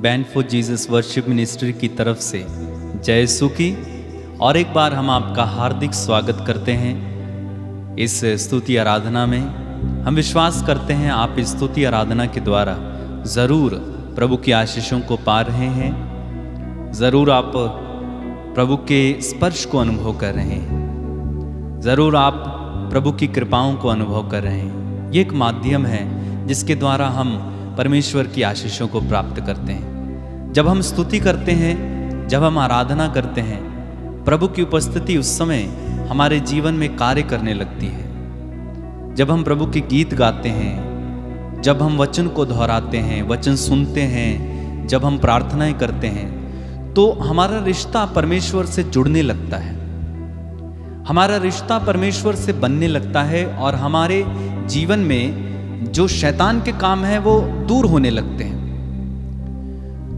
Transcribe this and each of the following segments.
Band for Jesus worship ministry की तरफ से जय यीशु की और एक बार हम आपका हार्दिक स्वागत करते हैं इस स्तुति आराधना में। हम विश्वास करते हैं आप इस स्तुति आराधना के द्वारा ज़रूर प्रभु की आशीषों को पा रहे हैं, ज़रूर आप प्रभु के स्पर्श को अनुभव कर रहे हैं, ज़रूर आप प्रभु की कृपाओं को अनुभव कर रहे हैं। ये एक माध्यम है जिसके द्वारा हम परमेश्वर की आशीषों को प्राप्त करते हैं। जब हम स्तुति करते हैं, जब हम आराधना करते हैं, प्रभु की उपस्थिति उस समय हमारे जीवन में कार्य करने लगती है। जब हम प्रभु के गीत गाते हैं, जब हम वचन को दोहराते हैं, वचन सुनते हैं, जब हम प्रार्थनाएं करते हैं, तो हमारा रिश्ता परमेश्वर से जुड़ने लगता है, हमारा रिश्ता परमेश्वर से बनने लगता है और हमारे जीवन में जो शैतान के काम है वो दूर होने लगते हैं।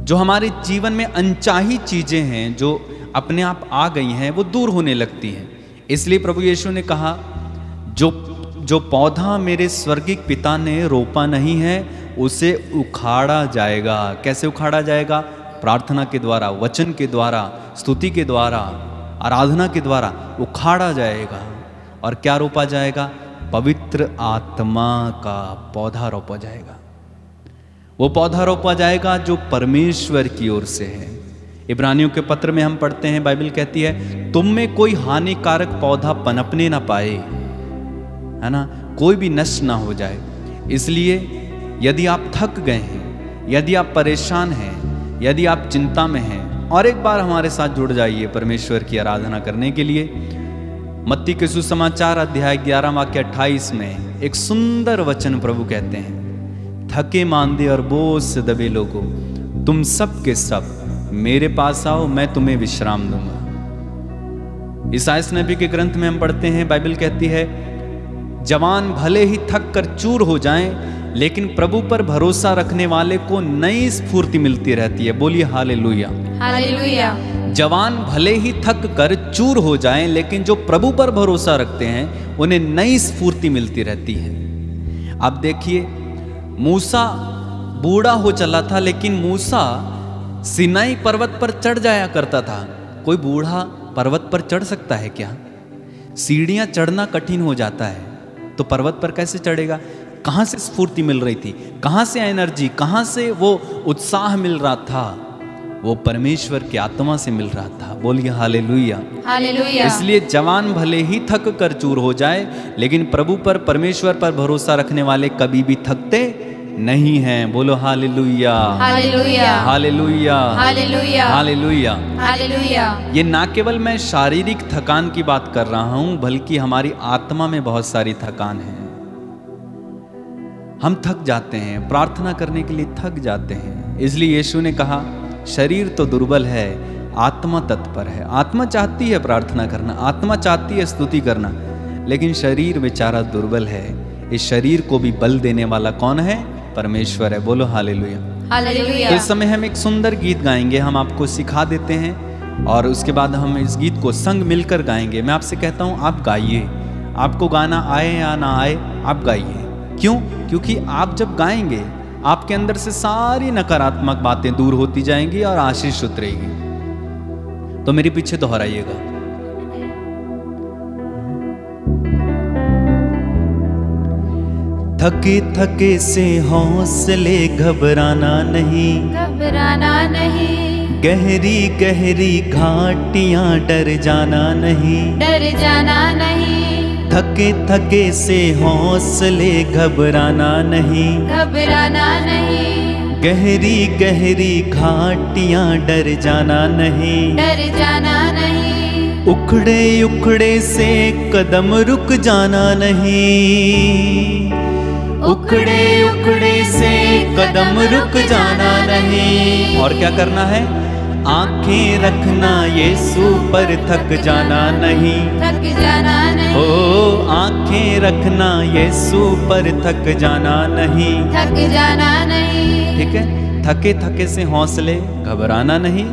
जो हमारे जीवन में अनचाही चीजें हैं, जो अपने आप आ गई हैं, वो दूर होने लगती हैं। इसलिए प्रभु यीशु ने कहा, जो पौधा मेरे स्वर्गीय पिता ने रोपा नहीं है उसे उखाड़ा जाएगा। कैसे उखाड़ा जाएगा? प्रार्थना के द्वारा, वचन के द्वारा, स्तुति के द्वारा, आराधना के द्वारा उखाड़ा जाएगा। और क्या रोपा जाएगा? पवित्र आत्मा का पौधा रोपा जाएगा। वो पौधा रोपा जाएगा जो परमेश्वर की ओर से है। इब्रानियों के पत्र में हम पढ़ते हैं, बाइबल कहती है, तुम में कोई हानिकारक पौधा पनपने ना पाए, है ना, कोई भी नष्ट ना हो जाए। इसलिए यदि आप थक गए हैं, यदि आप परेशान हैं, यदि आप चिंता में हैं, और एक बार हमारे साथ जुड़ जाइए परमेश्वर की आराधना करने के लिए। मत्ती के सुसमाचार अध्याय 11 वाक्य 28 में एक सुंदर वचन प्रभु कहते हैं, थके मांदे और बोझ से दबे लोगों, तुम सब के सब मेरे पास आओ, मैं तुम्हें विश्राम दूंगा। ईसाइयाह नबी के ग्रंथ में हम पढ़ते हैं, बाइबल कहती है, जवान भले ही थक कर चूर हो जाएं, लेकिन प्रभु पर भरोसा रखने वाले को नई स्फूर्ति मिलती रहती है। बोलिए हालेलुया, हालेलुया। जवान भले ही थक कर चूर हो जाएं, लेकिन जो प्रभु पर भरोसा रखते हैं उन्हें नई स्फूर्ति मिलती रहती है। अब देखिए, मूसा बूढ़ा हो चला था, लेकिन मूसा सिनाई पर्वत पर चढ़ जाया करता था। कोई बूढ़ा पर्वत पर चढ़ सकता है क्या? सीढ़ियां चढ़ना कठिन हो जाता है, तो पर्वत पर कैसे चढ़ेगा? कहां से स्फूर्ति मिल रही थी, कहां से एनर्जी, कहां से वो उत्साह मिल रहा था? वो परमेश्वर की आत्मा से मिल रहा था। बोलिए हालेलुया, हालेलुया। इसलिए जवान भले ही थक कर चूर हो जाए, लेकिन प्रभु पर, परमेश्वर पर भरोसा रखने वाले कभी भी थकते नहीं हैं। बोलो hallelujah, hallelujah, hallelujah, hallelujah, hallelujah, hallelujah. ये ना केवल मैं शारीरिक थकान की बात कर रहा हूं, बल्कि हमारी आत्मा में बहुत सारी थकान है। हम थक जाते हैं, प्रार्थना करने के लिए थक जाते हैं। इसलिए यीशु ने कहा, शरीर तो दुर्बल है, आत्मा तत्पर है। आत्मा चाहती है प्रार्थना करना, आत्मा चाहती है स्तुति करना, लेकिन शरीर बेचारा दुर्बल है। इस शरीर को भी बल देने वाला कौन है? परमेश्वर है। बोलो हालेलुया, हालेलुया। तो इस समय हम एक सुंदर गीत गाएंगे, हम आपको सिखा देते हैं और उसके बाद हम इस गीत को संग मिलकर गाएंगे। मैं आपसे कहता हूँ, आप गाइए, आपको गाना आए या ना आए, आप गाइए। क्यों? क्योंकि आप जब गाएंगे, आपके अंदर से सारी नकारात्मक बातें दूर होती जाएंगी और आशीष उतरेगी। तो मेरे पीछे दोहराइएगा, थके थके से हौसले घबराना नहीं, घबराना नहीं, गहरी गहरी घाटियां डर जाना नहीं, डर जाना नहीं, थके थके से हौसले घबराना नहीं, घबराना नहीं, गहरी गहरी घाटियां डर जाना नहीं, डर जाना नहीं, उखड़े उखड़े से कदम रुक जाना नहीं, उखड़े उखड़े से कदम रुक जाना नहीं। और क्या करना है? आंखें रखना यीशु पर, थक जाना नहीं, थक जाना नहीं, ओ आंखें रखना यीशु पर, थक जाना नहीं, थक जाना नहीं। ठीक है, थके थके से हौसले घबराना नहीं,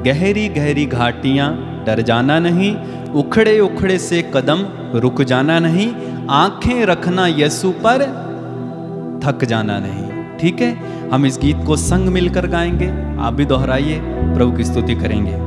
गहरी गहरी घाटियां डर जाना नहीं, उखड़े उखड़े से कदम रुक जाना नहीं, आंखें रखना यीशु पर, थक जाना नहीं। ठीक है, हम इस गीत को संग मिलकर गाएंगे। आप भी दोहराइए, प्रभु की स्तुति करेंगे।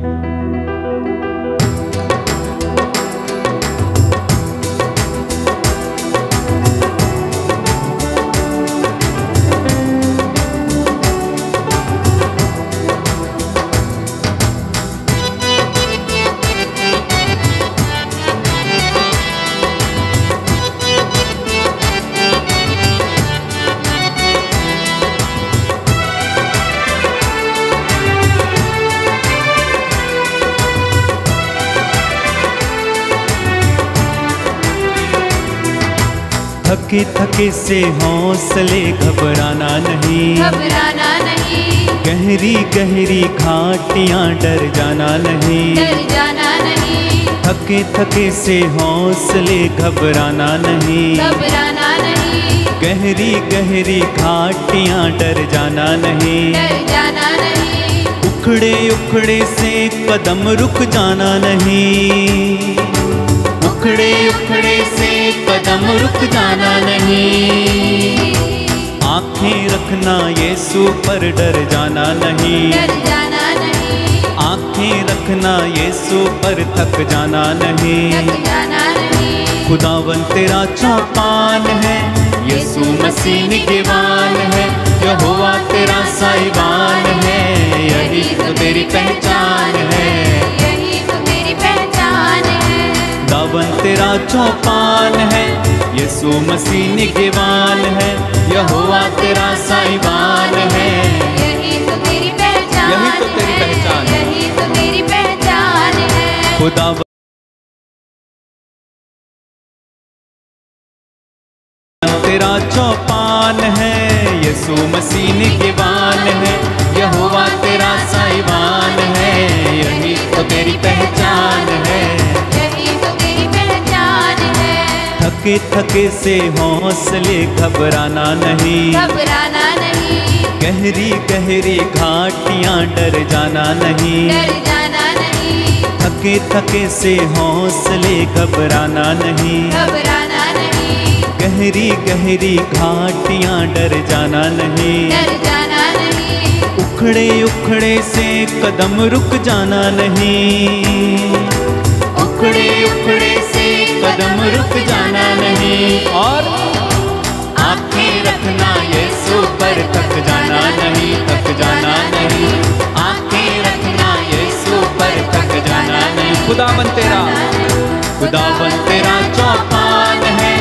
थके थके से हौसले घबराना नहीं, घबराना नहीं, गहरी गहरी घाटियां डर जाना नहीं, डर जाना नहीं, थके थके से हौसले घबराना नहीं, घबराना नहीं, गहरी गहरी घाटियां डर जाना नहीं, डर जाना नहीं, उखड़े उखड़े से कदम रुक जाना नहीं, उखड़े उखड़े से कदम रुक जाना नहीं, आंखें रखना यीशु पर डर जाना नहीं, डर जाना नहीं, आंखें रखना यीशु पर थक जाना नहीं, थक जाना नहीं, खुदावन तेरा चौपान है, यीशु मसीह निगहबान है, यहोवा तेरा साहिबान है, यही तो तेरी पहचान है, यही तो तेरी पहचान है, खुदावन तेरा चौपान है, यीशु मसीह निगहबान है, यहोवा तेरा साहिबान है, यही तो तेरी पहचान, यही तो तेरी पहचान है, यही तो तेरी पहचान है, खुदावन तेरा चौपान है, यीशु मसीह निगहबान है, यहोवा तेरा साहिबान है, यही तो तेरी पहचान है, यही तो तेरी पहचान है, थके थके से हौसले घबराना नहीं, घबराना नहीं, गहरी गहरी घाटियां डर जाना नहीं, डर जाना नहीं, थके थके से हौसले घबराना नहीं, घबराना नहीं, गहरी गहरी घाटियां डर जाना नहीं, डर जाना नहीं, उखड़े उखड़े से कदम रुक जाना नहीं, उखड़े उखड़े से कदम रुक जाना नहीं, और आंखें रखना यीशु पर थक जाना नहीं, थक जाना नहीं, आंखें रखना यीशु पर थक जाना नहीं, खुदावन तेरा चौपान है,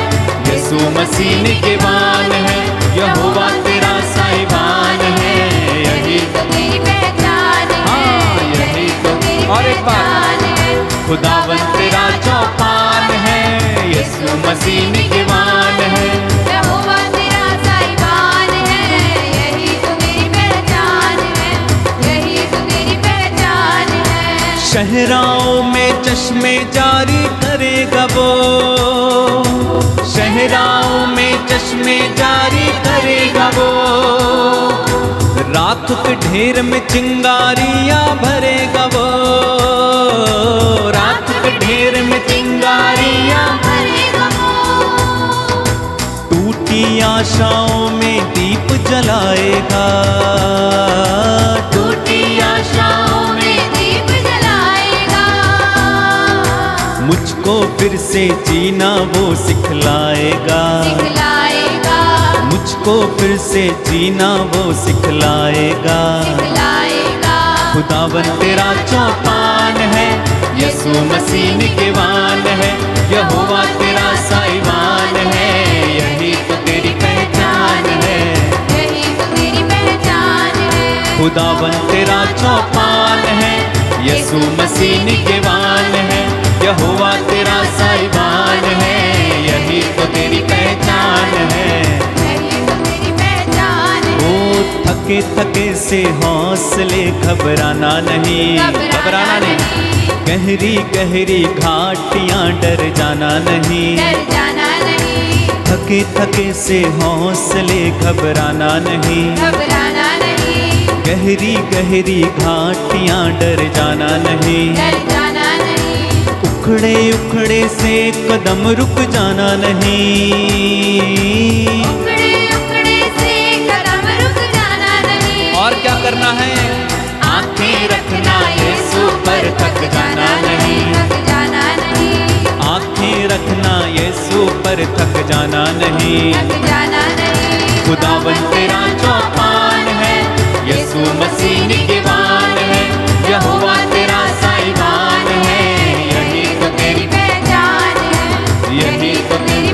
यीशु मसीह निगहबान है, यहोवा तेरा साहिबान है, यही तो तेरी पहचान है, हाँ, यही तो और एक बार खुदावन तेरा चौपान है, यीशु मसीह निगहबान है, यहोवा तेरा साहिबान है, यही तो तेरी पहचान है, यही तो तेरी पहचान है, शहराओं में चश्मे जारी करेगा वो, शहराओं में चश्मे जारी करेगा वो, राख के ढेर में चिंगारियां भरेगा वो, राख के ढेर में चिंगारियां भरेगा वो, टूटी आशाओं में दीप जलाएगा, टूटी आशाओं में दीप जलाएगा, मुझको फिर से जीना वो सिखलाएगा, सिखलाएगा, मुझको फिर से जीना वो सिखलाएगा, सिखलाएगा, खुदावन तेरा चौपान है, यीशु मसीह निगहबान है, यहोवा तेरा साहिबान है, यही तो तेरी पहचान है, यही तो तेरी पहचान है, खुदावन तेरा चौपान है, यीशु मसीह निगहबान है, यहोवा तेरा साहिबान है, यही तो तेरी पहचान है, यही तो तेरी पहचान है, ओ थके थके से हौसले घबराना नहीं, घबराना नहीं, गहरी गहरी घाटियां डर जाना नहीं, डर जाना नहीं, थके थके से हौसले घबराना नहीं, घबराना नहीं, गहरी गहरी घाटियां डर जाना नहीं, डर जाना नहीं, उखड़े उखड़े से कदम रुक जाना नहीं, उखड़े उखड़े से कदम रुक रखना है, आंखें रखना यीशु पर, थक जाना नहीं, थक जाना नहीं, आंखें रखना यीशु पर, थक जाना नहीं। थक जाना नहीं। खुदावन तेरा चौपान है, यीशु मसीह निगहबान है, यहोवा तेरा साहिबान है, यही तो तेरी पहचान है, यही तो तेरी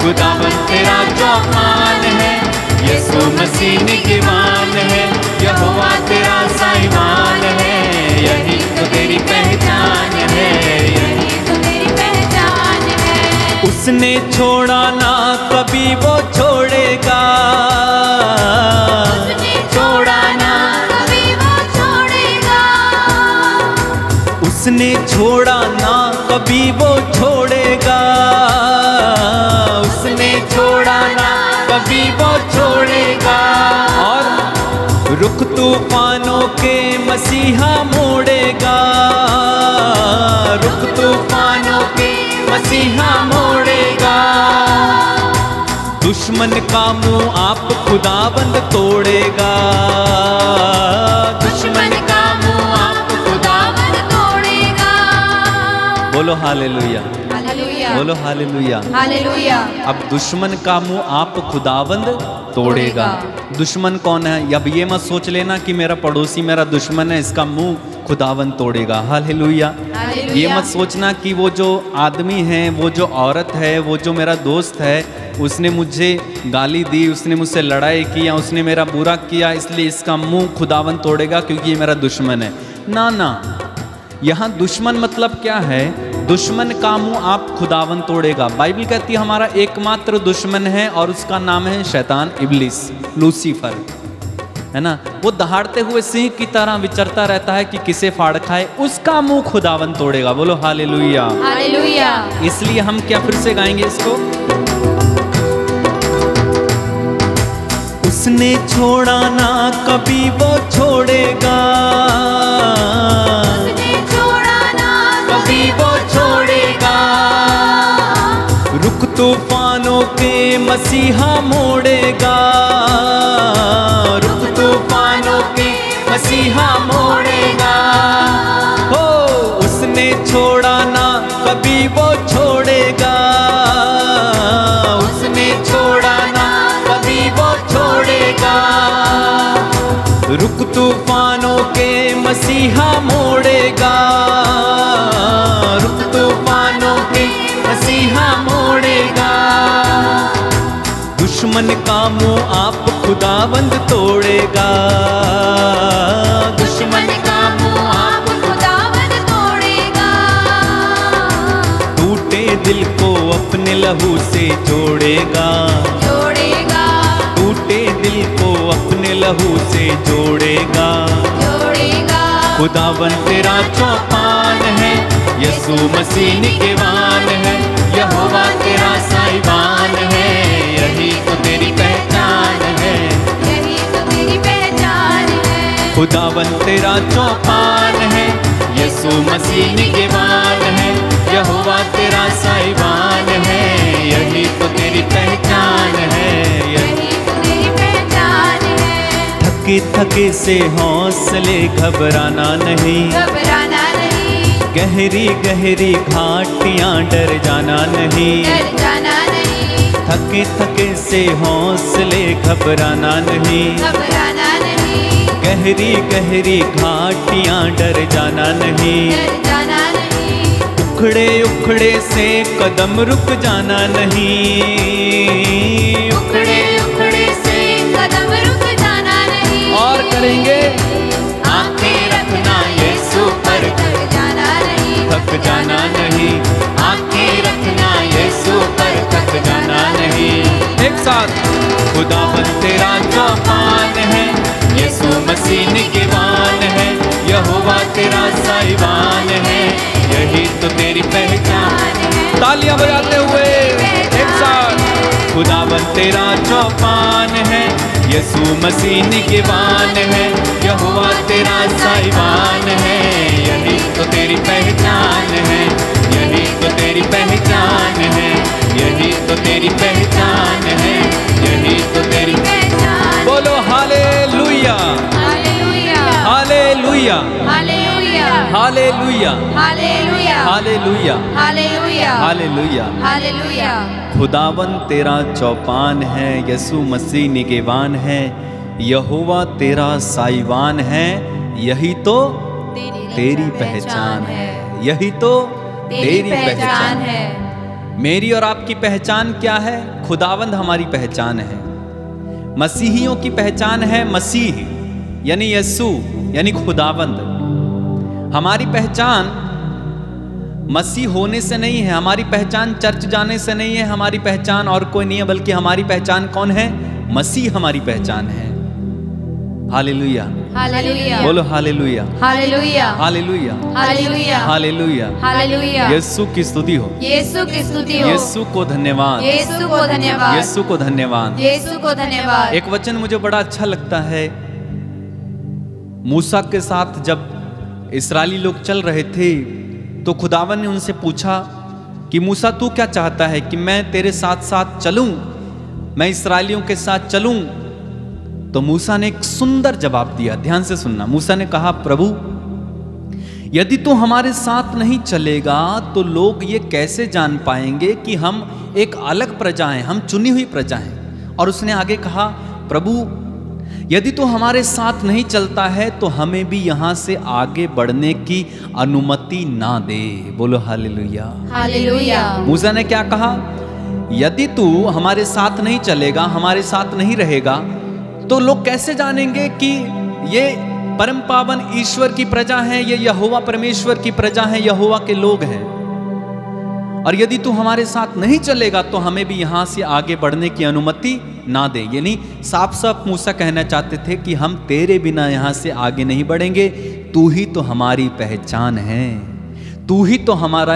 खुदावन तेरा चौपान है, यीशु मसीह निगहबान है, यहोवा तेरा साहिबान है, यही तो तेरी पहचान है, यही तो तेरी पहचान है। उसने छोड़ा ना कभी वो छोड़ेगा, उसने छोड़ा ना कभी वो छोड़ेगा, उसने छोड़ा ना कभी वो छोड़ेगा, उसने छोड़ा ना कभी वो छोड़ेगा। और रुख तूफानों के मसीहा मोड़ेगा, रुख तूफानों के मसीहा मोड़ेगा। दुश्मन का मुंह आप खुदाबंद तोड़ेगा, दुश्मन का मुंह आप खुदावन तोड़ेगा। बोलो हालेलुया, हालेलुया, बोलो हालेलुया। हालेलुया। अब दुश्मन का मुंह आप खुदाबंद तोड़ेगा। दुश्मन कौन है? अब ये मत सोच लेना कि मेरा पड़ोसी मेरा दुश्मन है, इसका मुंह खुदाबंद तोड़ेगा। हालेलुया। ये मत सोचना कि वो जो आदमी है, वो जो औरत है, वो जो मेरा दोस्त है, उसने मुझे गाली दी, उसने मुझसे लड़ाई की या उसने मेरा बुरा किया इसलिए इसका मुंह खुदाबंद तोड़ेगा क्योंकि ये मेरा दुश्मन है। ना ना, यहाँ दुश्मन मतलब क्या है? दुश्मन का मुंह आप खुदावन तोड़ेगा। बाइबल कहती है हमारा एकमात्र दुश्मन है और उसका नाम है शैतान, इब्लिस, लूसीफर, है ना। वो दहाड़ते हुए सिंह की तरह विचरता रहता है कि किसे फाड़ खाए, उसका मुंह खुदावन तोड़ेगा। बोलो हालेलुया, हालेलुया। इसलिए हम क्या फिर से गाएंगे इसको? उसने छोड़ा ना कभी वो छोड़ेगा, उसने छोड़ा ना कभी वो छोड़ेगा। रुख तूफानों के मसीहा मोड़ेगा, रुख तूफानों के मसीहा मोड़ेगा। हो उसने छोड़ा ना कभी वो छोड़ेगा, उसने छोड़ा ना कभी वो छोड़ेगा। रुख तूफानों के मसीहा मोड़ेगा, रुख तूफानों के मसीहा मोड़ेगा। दुश्मन का मुंह आप खुदाबंद तोड़ेगा, दुश्मन का मुंह आप खुदावन तोड़ेगा। टूटे दिल को अपने लहू से जोड़ेगा, जोड़ेगा, टूटे दिल को अपने लहू से जोड़ेगा। जोड़ेगा। खुदावन तेरा चौपान है, यीशु मसीह निगहबान है, यहोवा तेरा साहिबान है, यही तो तेरी पहचान है, यही तो तेरी पहचान है। खुदावन तेरा चौपान है, यीशु मसीह निगहबान है, यहोवा तेरा साहिबान है, यही तो तेरी पहचान है, यही तो तेरी पहचान है। थके थके से हौसले घबराना नहीं, घबराना नहीं, गहरी गहरी घाटियां डर जाना नहीं। डर जाना नहीं, थके थके से हौसले घबराना नहीं, घबराना नहीं, गहरी गहरी घाटियां डर जाना नहीं। डर जाना नहीं, उखड़े उखड़े से कदम रुक जाना नहीं, उखड़े उखड़े से कदम रुक जाना नहीं। और करेंगे आंखें रखना यीशु पर, थक जाना नहीं, थक जाना नहीं, आंखें रखना यीशु पर, थक जाना नहीं। एक साथ, खुदावन तेरा चौपान है, यीशु मसीह निगहबान है, यहोवा तेरा साहिबान है, यही तो तेरी पहचान है। तालियां बजाते हुए एक साथ, खुदावन तेरा चौपान है, यीशु मसीह निगहबान है, यहोवा तेरा साहिबान है, यही तो तेरी पहचान है, यही तो तेरी पहचान है, यही तो तेरी पहचान है, यही तो तेरी पहचान। बोलो hallelujah. Hallelujah, hallelujah, hallelujah, hallelujah, hallelujah. Hallelujah. खुदावन तेरा चौपान है, यसु मसीह निगेवान है, यहोवा तेरा साईवान है, यही तो तेरी पहचान है, यही तो तेरी पहचान है। मेरी और आपकी पहचान क्या है? खुदावंद हमारी पहचान है। मसीहियों की पहचान है मसीह यानी यस्सु यानी खुदावंद। हमारी पहचान मसीह होने से नहीं है, हमारी पहचान चर्च जाने से नहीं है, हमारी पहचान और कोई नहीं है, बल्कि हमारी पहचान कौन है? मसीह हमारी पहचान है। हालेलुया, हालेलुया, बोलो hallelujah, hallelujah, hallelujah, hallelujah, hallelujah. Hallelujah. यीशु की स्तुति हो, यीशु की स्तुति हो, यीशु को धन्यवाद, यीशु को धन्यवाद, यीशु को धन्यवाद। यीशु को धन्यवाद। एक वचन मुझे बड़ा अच्छा लगता है। मूसा के साथ जब इस्राएली लोग चल रहे थे तो खुदावन ने उनसे पूछा कि मूसा तू क्या चाहता है कि मैं तेरे साथ साथ चलूं, मैं इस्राएलियों के साथ चलूं? तो मूसा ने एक सुंदर जवाब दिया, ध्यान से सुनना। मूसा ने कहा, प्रभु यदि तू हमारे साथ नहीं चलेगा तो लोग ये कैसे जान पाएंगे कि हम एक अलग प्रजा हैं, हम चुनी हुई प्रजा हैं। और उसने आगे कहा, प्रभु यदि तू हमारे साथ नहीं चलता है तो हमें भी यहां से आगे बढ़ने की अनुमति ना दे। बोलो हालेलुया, हालेलुया। मूसा ने क्या कहा? यदि तू हमारे साथ नहीं चलेगा, हमारे साथ नहीं रहेगा, तो लोग कैसे जानेंगे कि ये परम पावन ईश्वर की प्रजा है, ये यहोवा परमेश्वर की प्रजा है, यहोवा के लोग हैं। और यदि तू हमारे साथ नहीं चलेगा तो हमें भी यहां से आगे बढ़ने की अनुमति ना दे। यानी साफ साफ मूसा कहना चाहते थे कि हम तेरे बिना यहां से आगे नहीं बढ़ेंगे, तू ही तो हमारी पहचान है, तू ही तो हमारा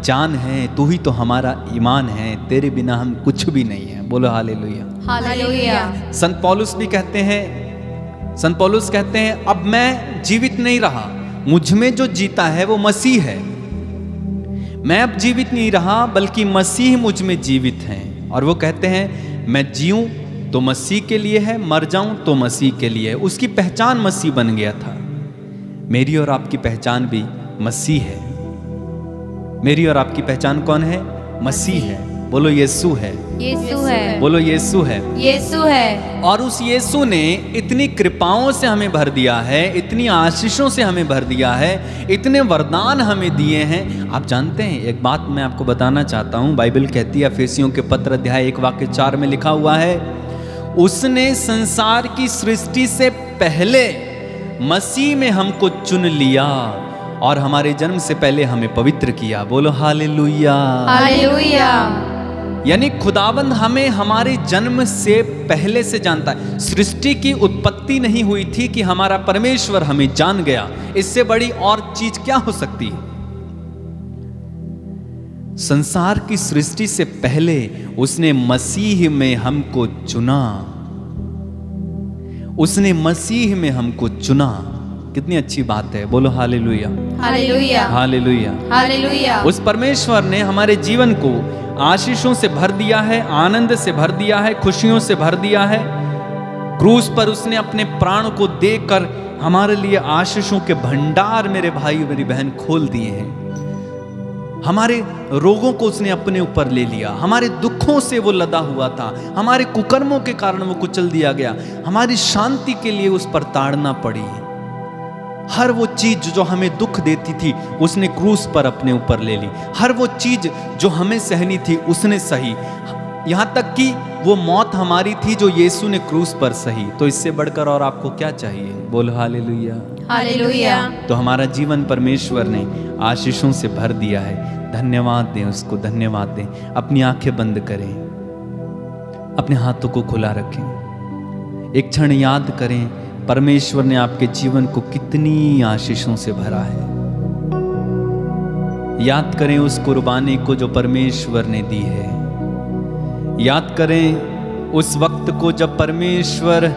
जान है, तू ही तो हमारा ईमान है, तेरे बिना हम कुछ भी नहीं है। बोलो हालेलुया, हालेलुया। संत पौलुस भी कहते हैं, संत पौलुस कहते हैं, अब मैं जीवित नहीं रहा, मुझ में जो जीता है वो मसीह है। मैं अब जीवित नहीं रहा बल्कि मसीह मुझ में जीवित हैं। और वो कहते हैं, मैं जीऊं तो मसीह के लिए है, मर जाऊं तो मसीह के लिए है। उसकी पहचान मसीह बन गया था। मेरी और आपकी पहचान भी मसीह है। मेरी और आपकी पहचान कौन है? मसीह है। बोलो यीशु है, यीशु है, बोलो यीशु है, यीशु है। और उस यीशु ने इतनी कृपाओं से हमें भर दिया है, इतनी आशीषों से हमें भर दिया है, इतने वरदान हमें दिए हैं। आप जानते हैं, एक बात मैं आपको बताना चाहता हूं, बाइबल कहती है, एफेसियों के पत्र अध्याय 1:4 में लिखा हुआ है, उसने संसार की सृष्टि से पहले मसीह में हमको चुन लिया और हमारे जन्म से पहले हमें पवित्र किया। बोलो हालेलुया, हालेलुया। यानी खुदाबंद हमें हमारे जन्म से पहले से जानता है। सृष्टि की उत्पत्ति नहीं हुई थी कि हमारा परमेश्वर हमें जान गया। इससे बड़ी और चीज क्या हो सकती है? संसार की सृष्टि से पहले उसने मसीह में हमको चुना, उसने मसीह में हमको चुना। कितनी अच्छी बात है। बोलो हालेलुया, हालेलुया, हालेलुया, हालेलुया। उस परमेश्वर ने हमारे जीवन को आशीषों से भर दिया है, आनंद से भर दिया है, खुशियों से भर दिया है। क्रूस पर उसने अपने प्राण को देकर हमारे लिए आशीषों के भंडार, मेरे भाई मेरी बहन, खोल दिए हैं। हमारे रोगों को उसने अपने ऊपर ले लिया, हमारे दुखों से वो लदा हुआ था, हमारे कुकर्मों के कारण वो कुचल दिया गया, हमारी शांति के लिए उस पर ताड़ना पड़ी। हर वो चीज जो हमें दुख देती थी उसने क्रूस पर अपने ऊपर ले ली। हर वो चीज जो हमें सहनी थी उसने सही, यहां तक कि वो मौत हमारी थी जो यीशु ने क्रूस पर सही। तो इससे बढ़कर और आपको क्या चाहिए? बोलो हालेलुया, हालेलुया। तो हमारा जीवन परमेश्वर ने आशीषों से भर दिया है। धन्यवाद दें उसको, धन्यवाद दें। अपनी आंखें बंद करें, अपने हाथों को खुला रखें, एक क्षण याद करें परमेश्वर ने आपके जीवन को कितनी आशीषों से भरा है। याद करें उस कुर्बानी को जो परमेश्वर ने दी है। याद करें उस वक्त को जब परमेश्वर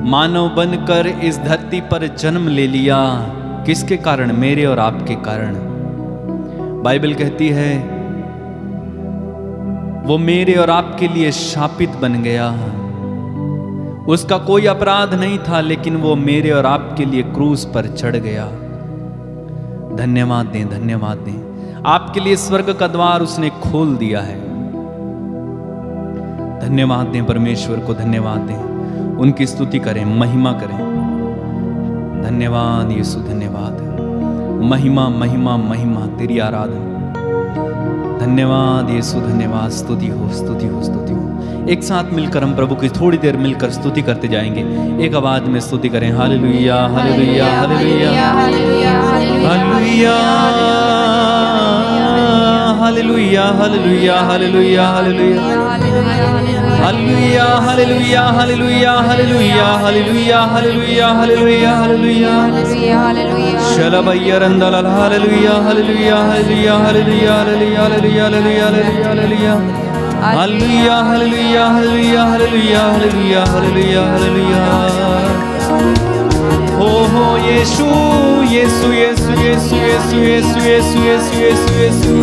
मानव बनकर इस धरती पर जन्म ले लिया। किसके कारण? मेरे और आपके कारण। बाइबल कहती है वो मेरे और आपके लिए शापित बन गया। उसका कोई अपराध नहीं था, लेकिन वो मेरे और आपके लिए क्रूस पर चढ़ गया। धन्यवाद दें, धन्यवाद दें। आपके लिए स्वर्ग का द्वार उसने खोल दिया है। धन्यवाद दें परमेश्वर को, धन्यवाद दें, उनकी स्तुति करें, महिमा करें। धन्यवाद यीशु, धन्यवाद। महिमा महिमा महिमा तेरी आराधना। धन्यवाद यीशु, धन्यवाद। स्तुति हो, स्तुति हो, स्तुति हो। एक साथ मिलकर हम प्रभु की थोड़ी देर मिलकर स्तुति करते जाएंगे। एक आवाज में स्तुति करें। Hallelujah, hallelujah, hallelujah, hallelujah, hallelujah, hallelujah, hallelujah, hallelujah, hallelujah, hallelujah, hallelujah, hallelujah, hallelujah, hallelujah, hallelujah, hallelujah, शलबैया रंदला, hallelujah, hallelujah, hallelujah, hallelujah, hallelujah, hallelujah, hallelujah, hallelujah, hallelujah, hallelujah, hallelujah, hallelujah, hallelujah, hallelujah, hallelujah. हो यीशु, यीशु, यीशु, यीशु, यीशु, यीशु, यीशु, यीशु, यीशु, यीशु।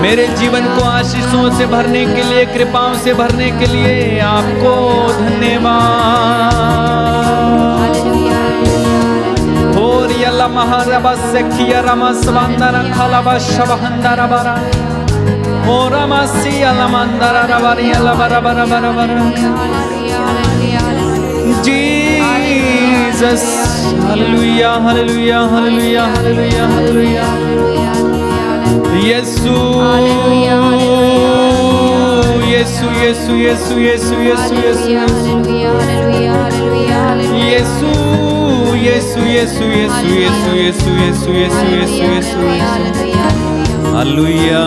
मेरे जीवन को आशीषों से भरने के लिए, कृपाओं से भरने के लिए आपको धन्यवाद। और यल्ला महारबस सखिया रमस वंदना खलबा शबहंदरा बरा। ओ रमसी अलमंदरा रबरी अलबरा बरा बरा बरा। Jesus, hallelujah, hallelujah, hallelujah, hallelujah, hallelujah. यीशु, यीशु, यीशु, यीशु, यीशु, यीशु, यीशु, यीशु, यीशु, यीशु, यीशु, यीशु, यीशु, यीशु, यीशु, यीशु। Hallelujah,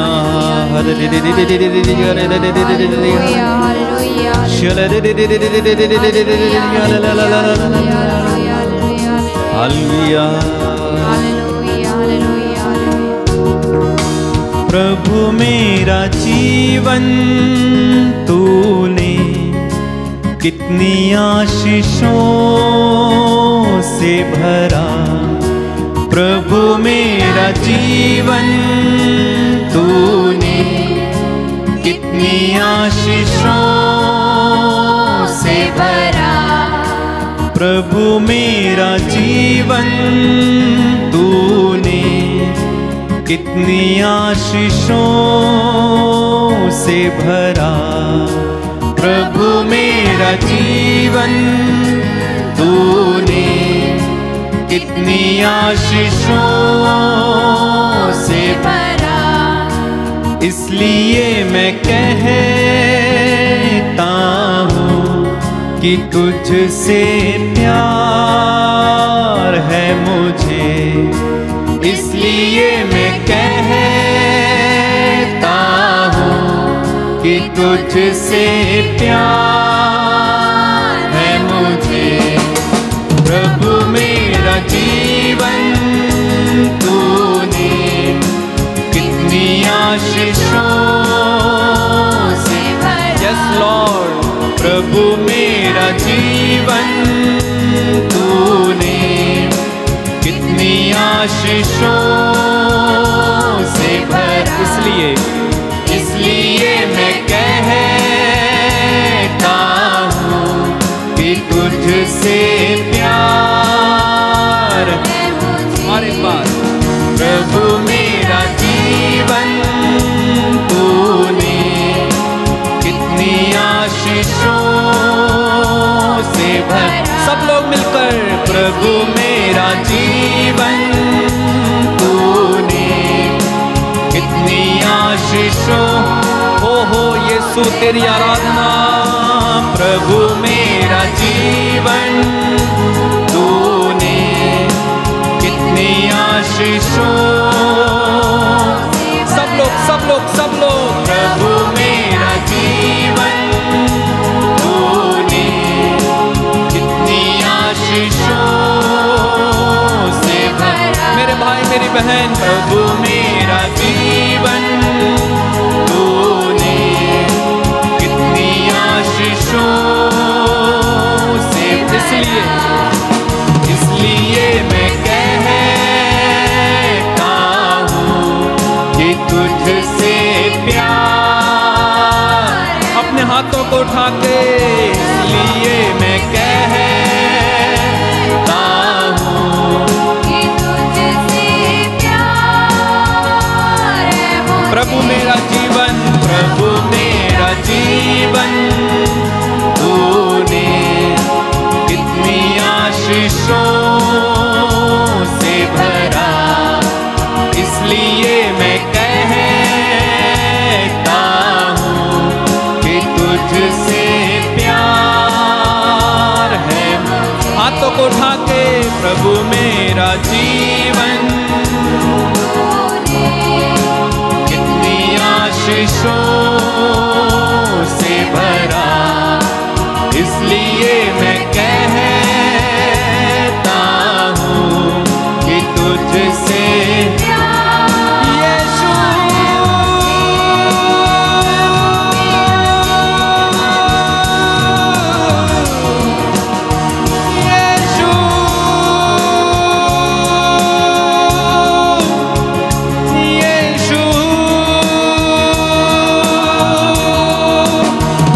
hallelujah. प्रभु मेरा जीवन तूने कितनी आशीषों से भरा। प्रभु मेरा जीवन तूने कितनी आशीषों से भरा। प्रभु मेरा जीवन तूने कितनी आशीषों से भरा। प्रभु मेरा जीवन तूने कितनी आशीषों से भरा। इसलिए मैं कहता हूँ कि तुझसे प्यार है मुझे। इसलिए मैं कहता हूँ कि तुझसे प्यार है मुझे। प्रभु मेरा जीवन तूने कितनी आशीषों से भरा। Yes Lord. प्रभु मेरा जीवन तूने कितनी आशीषों से भरा। इसलिए मैं कहता हूँ कि तुझसे प्यार है मुझे। और एक बार, प्रभु मेरा जीवन तूने कितनी आशीषों से भरा। सब लोग मिलकर, प्रभु मेरा जीवन तूने कितनी आशीषों। हो यीशु तेरी आराधना। प्रभु मेरा जीवन तूने कितनी आशीषों। सब लोग, सब लोग, सब लोग। प्रभु मेरा जीवन तूने कितनी आशीषों से भरा। मेरे भाई मेरी बहन, प्रभु मेरा जीवन तूने कितनी आशीषों से। इसलिए मैं कहता हूँ कि तुझसे प्यार। अपने हाथों को उठा के, इसलिए मैं कहता हूँ कि तुझसे प्रभु मेरा जीवन कितनी आशीषों से भरा, इसलिए मैं कहता हूँ कि तुझसे यीशु, यीशु, यीशु,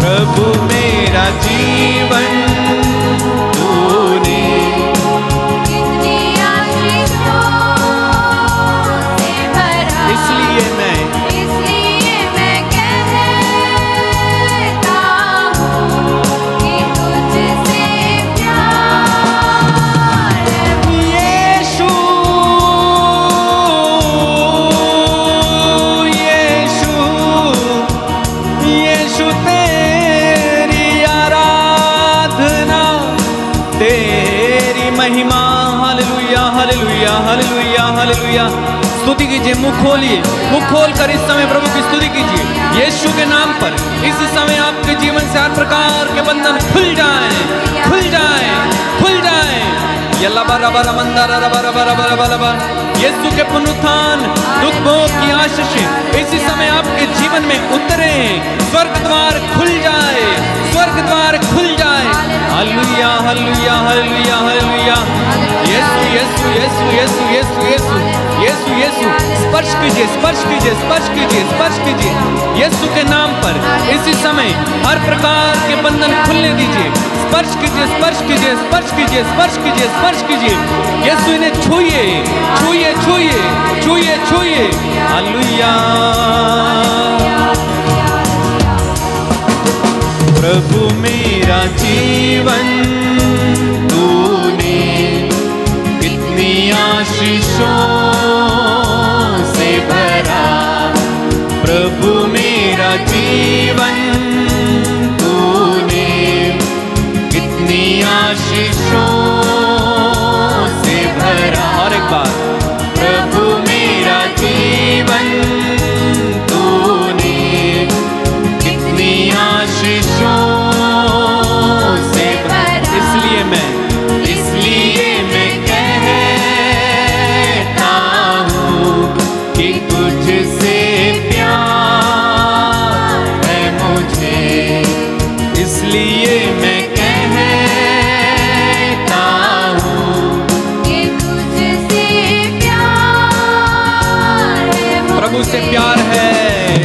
प्रभु मेरा जीवन तूने कितनी आशीषों से भरा, इसलिए मैं कहता हूँ कि तुझसे प्यार है। यीशु, यीशु, यीशु तेरी आराधना, तेरी महिमा। Hallelujah, hallelujah, hallelujah, hallelujah. स्तुति कीजिए, मुख खोलिए, मुख खोलकर इस समय प्रभु की स्तुति कीजिए। यीशु के नाम पर इस समय आपके जीवन से हर प्रकार के बंधन खुल जाएं, खुल जाएं, खुल जाएं। यल्ला बरा बरा मंदारा बरा बरा बरा बरा बरा। यीशु के पुनरुत्थान, दुख भोग की आशीषें इसी समय आपके जीवन में उतरे, स्वर्ग द्वार खुल जाए, स्वर्ग द्वार खुल जाए। Hallelujah, hallelujah, hallelujah, hallelujah. यीशु, यीशु, यीशु, यीशु, यीशु, यीशु, यीशु, यीशु। स्पर्श कीजिए, स्पर्श कीजिए, स्पर्श कीजिए, स्पर्श कीजिए। यीशु के नाम पर इसी समय हर प्रकार के बंधन खुलने दीजिए। स्पर्श कीजिए, स्पर्श कीजिए, स्पर्श कीजिए, स्पर्श कीजिए, स्पर्श कीजिए। यीशु इन्हें छूइए, छूइए, छूइए, छूइए, छूइए। हालेलुया। प्रभु मेरा जीवन तूने कितनी आशीषों से भरा, प्रभु मेरा जीवन तूने कितनी आशीषों से भरा। और एक बार, प्रभु मेरा जीवन तूने कितनी आशीषों से भरा, इसलिए मैं कहता हूँ कि तुझसे प्यार है मुझे, इसलिए मैं कहता हूँ कि तुझसे प्यार है मुझे। प्रभु से प्यार है,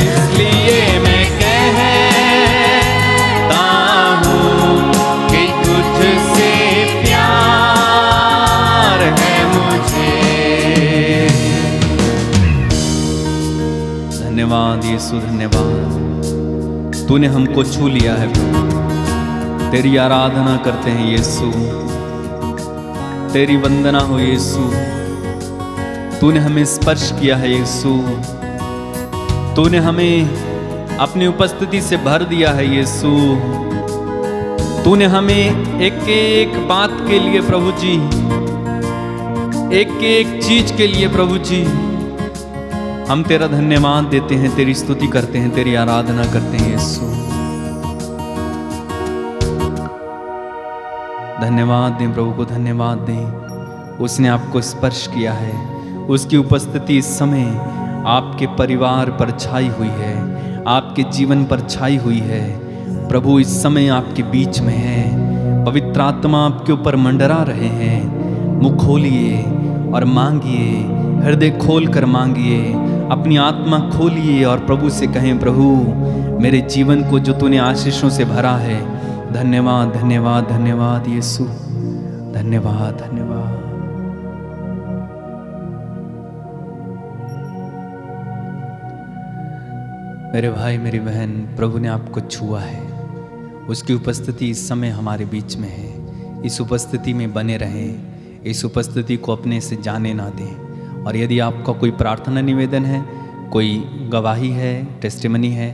इसलिए मैं कहता हूँ कि तुझसे प्यार है मुझे। धन्यवाद यीशु, धन्यवाद। तूने हमको छू लिया है प्रभु। तेरी आराधना करते हैं यीशु, तेरी वंदना हो यीशु। तूने हमें स्पर्श किया है यीशु, तूने हमें अपनी उपस्थिति से भर दिया है यीशु। तूने हमें एक एक बात के लिए प्रभु जी, एक एक चीज के लिए प्रभु जी हम तेरा धन्यवाद देते हैं, तेरी स्तुति करते हैं, तेरी आराधना करते हैं यीशु। धन्यवाद दें प्रभु को, धन्यवाद दें। उसने आपको स्पर्श किया है, उसकी उपस्थिति इस समय आपके परिवार पर छाई हुई है, आपके जीवन पर छाई हुई है। प्रभु इस समय आपके बीच में है, पवित्र आत्मा आपके ऊपर मंडरा रहे हैं। मुख खोलिए और मांगिए, हृदय खोल कर मांगिए, अपनी आत्मा खोलिए और प्रभु से कहें, प्रभु मेरे जीवन को जो तूने आशीषों से भरा है, धन्यवाद, धन्यवाद, धन्यवाद यीशु, धन्यवाद, धन्यवाद। मेरे भाई, मेरी बहन, प्रभु ने आपको छुआ है। उसकी उपस्थिति इस समय हमारे बीच में है। इस उपस्थिति में बने रहें, इस उपस्थिति को अपने से जाने ना दें। और यदि आपका कोई प्रार्थना निवेदन है, कोई गवाही है, टेस्टिमनी है,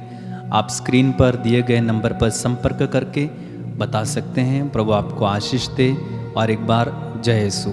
आप स्क्रीन पर दिए गए नंबर पर संपर्क करके बता सकते हैं। प्रभु आपको आशीष दे। और एक बार जय यीशु।